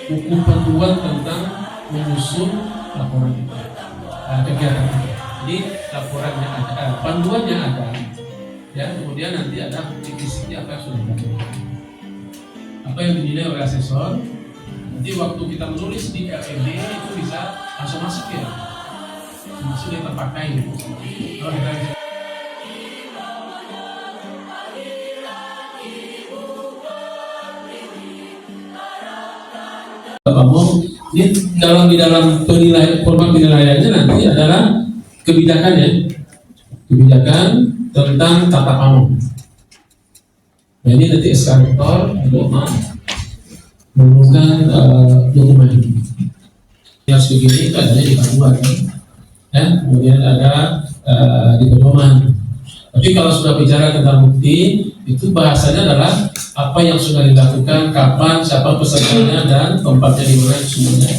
buku panduan tentang menyusun laporan itu, kegiatan itu. Jadi laporannya ada, panduannya ada, ya. Kemudian nanti ada bukti fisiknya apa yang sudah dilakukan, apa yang dinilai oleh asesor. Nanti waktu kita menulis di LED itu bisa langsung masuk ya, masuk dia terpakai gitu. Kalau kita ini kalau di dalam penilaian, format penilaiannya nanti adalah kebijakan ya, kebijakan tentang tata pamong. Nah ini nanti eskalator untuk menurunkan dokumen yang harus begini itu adanya di panduan ya, kemudian ada di pedoman. Tapi kalau sudah bicara tentang bukti, itu bahasanya adalah apa yang sudah dilakukan, kapan, siapa pesertanya, dan tempatnya di mana semuanya.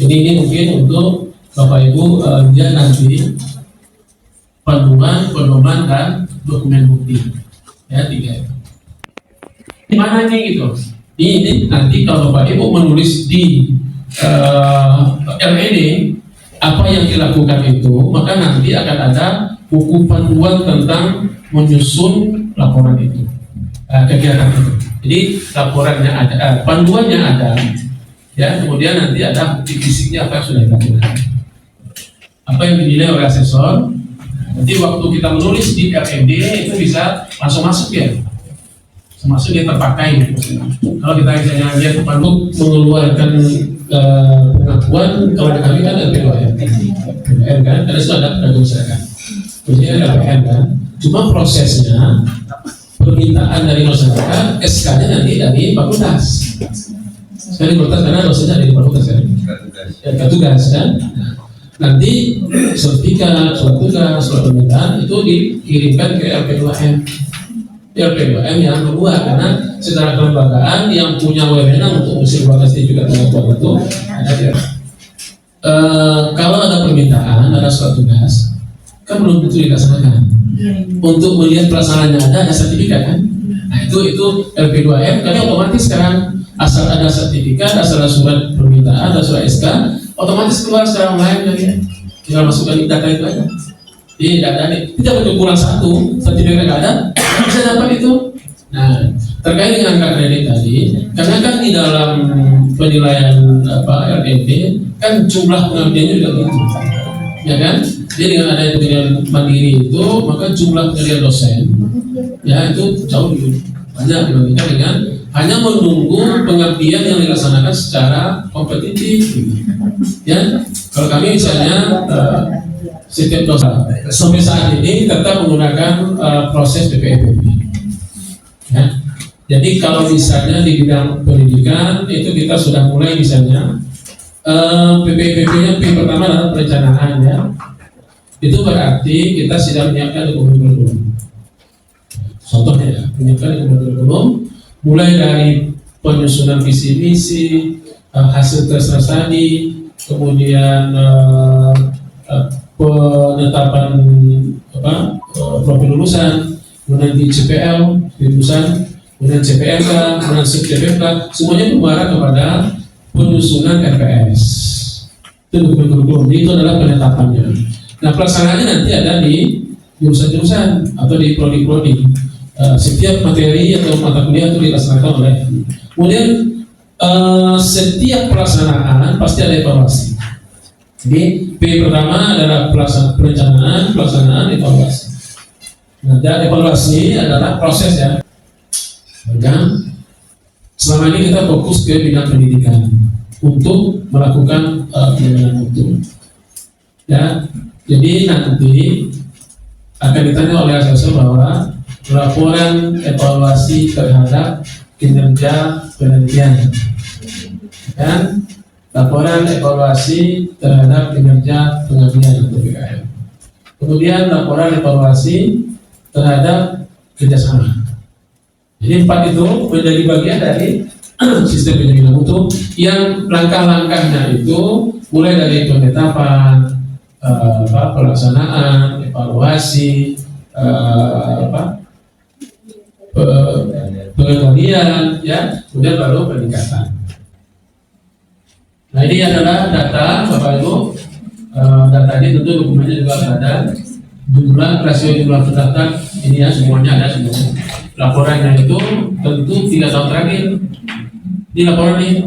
Ini mungkin untuk Bapak Ibu dia nanti panduan, pedoman, dan dokumen bukti. Ya, 3. Di mana ini gitu? Ini nanti kalau Bapak Ibu menulis di LED apa yang dilakukan itu, maka nanti akan ada buku panduan tentang menyusun laporan itu, kegiatan itu. Jadi laporannya ada, panduannya ada, ya. Kemudian nanti ada bukti fisiknya apa yang sudah dilakukan, apa yang dinilai oleh asesor. Nanti waktu kita menulis di LED itu bisa langsung masuk ya, masuk dia terpakai gitu. Kalau kita misalnya dia perlu mengeluarkan pengakuan, kalau di kami kan LP2M kan, karena itu ada pendamping masyarakat. Jadi LPM kan, cuma prosesnya permintaan dari masyarakat, SK-nya nanti dari fakultas. Sekali fakultas karena dosennya dari fakultas kan, tugas kan. Nanti sertifikat, surat tugas, surat permintaan itu dikirimkan ke LP2M. LP2M yang kedua, karena secara kelembagaan yang punya wewenang untuk mengusir lokasi juga pengakuan itu ada dia. Kalau ada permintaan, ada surat tugas, kan belum tentu dilaksanakan. Untuk melihat pelaksanaannya ada sertifikat kan. Nah itu LP2M, kami otomatis sekarang asal ada sertifikat, asal ada surat permintaan, ada surat SK, otomatis keluar secara online kan ya. Tinggal masukkan data itu aja. Jadi tidak ada nih, tidak perlu kurang satu, sertifikat nggak ada, bisa dapat itu. Nah terkait dengan kartu kredit tadi, karena kan di dalam penilaian LPD kan jumlah pengabdiannya juga gitu, ya kan? Jadi dengan adanya penilaian mandiri itu, maka jumlah penilaian dosen ya itu jauh lebih banyak dibandingkan dengan hanya menunggu pengabdian yang dilaksanakan secara kompetitif. Ya, kalau kami misalnya setiap dosen sampai saat ini tetap menggunakan proses PPPP. Ya. Jadi kalau misalnya di bidang pendidikan itu kita sudah mulai misalnya PPPP-nya pertama adalah perencanaan ya. Itu berarti kita sudah menyiapkan dokumen kurikulum. Contohnya ya, menyiapkan dokumen kurikulum mulai dari penyusunan visi misi, hasil tes tadi, kemudian penetapan profil lulusan, kemudian di CPL lulusan, kemudian CPLK, kemudian CPLK, semuanya mengarah kepada penyusunan RPS. Itu dokumen kurikulum. Itu adalah penetapannya. Nah pelaksanaannya nanti ada di jurusan-jurusan atau di prodi-prodi. Setiap materi atau mata kuliah itu dilaksanakan oleh. Kemudian setiap pelaksanaan pasti ada evaluasi. Jadi P pertama adalah perencanaan, pelaksanaan, evaluasi. Nah, dan evaluasi adalah proses ya. Dan selama ini kita fokus ke bidang pendidikan untuk melakukan penilaian mutu. Ya, jadi nanti akan ditanya oleh asesor bahwa laporan evaluasi terhadap kinerja penelitian dan laporan evaluasi terhadap kinerja pengabdian atau PKM. Kemudian laporan evaluasi terhadap kerjasama. Jadi 4 itu menjadi bagian dari sistem penilaian mutu yang langkah-langkahnya itu mulai dari penetapan, pelaksanaan, evaluasi, pengendalian, ya, kemudian baru peningkatan. Nah ini adalah data Bapak Ibu. Data ini tentu dokumennya juga ada. Jumlah rasio jumlah pendaftar ini ya semuanya ada semua. Laporannya itu tentu 3 tahun terakhir. Di laporan ini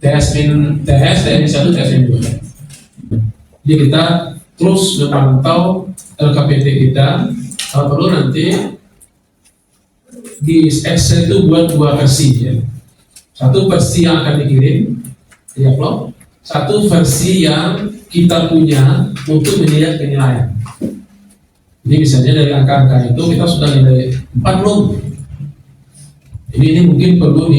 TS 1, TS 2. Jadi kita terus memantau LKPT kita. Kalau perlu nanti di Excel itu buat 2 versi ya. Satu versi yang akan dikirim di upload, satu versi yang kita punya untuk melihat penilaian. Jadi misalnya dari angka-angka itu kita sudah nilai 4 belum. Ini mungkin perlu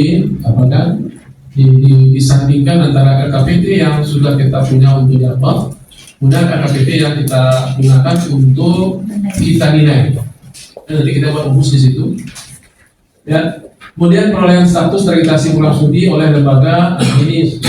disandingkan antara KKPT yang sudah kita punya untuk di-upload, kemudian KKPT yang kita gunakan untuk kita nilai. Dan nanti kita buat rumus di situ. Ya. Kemudian perolehan status registrasi pulang studi oleh lembaga ini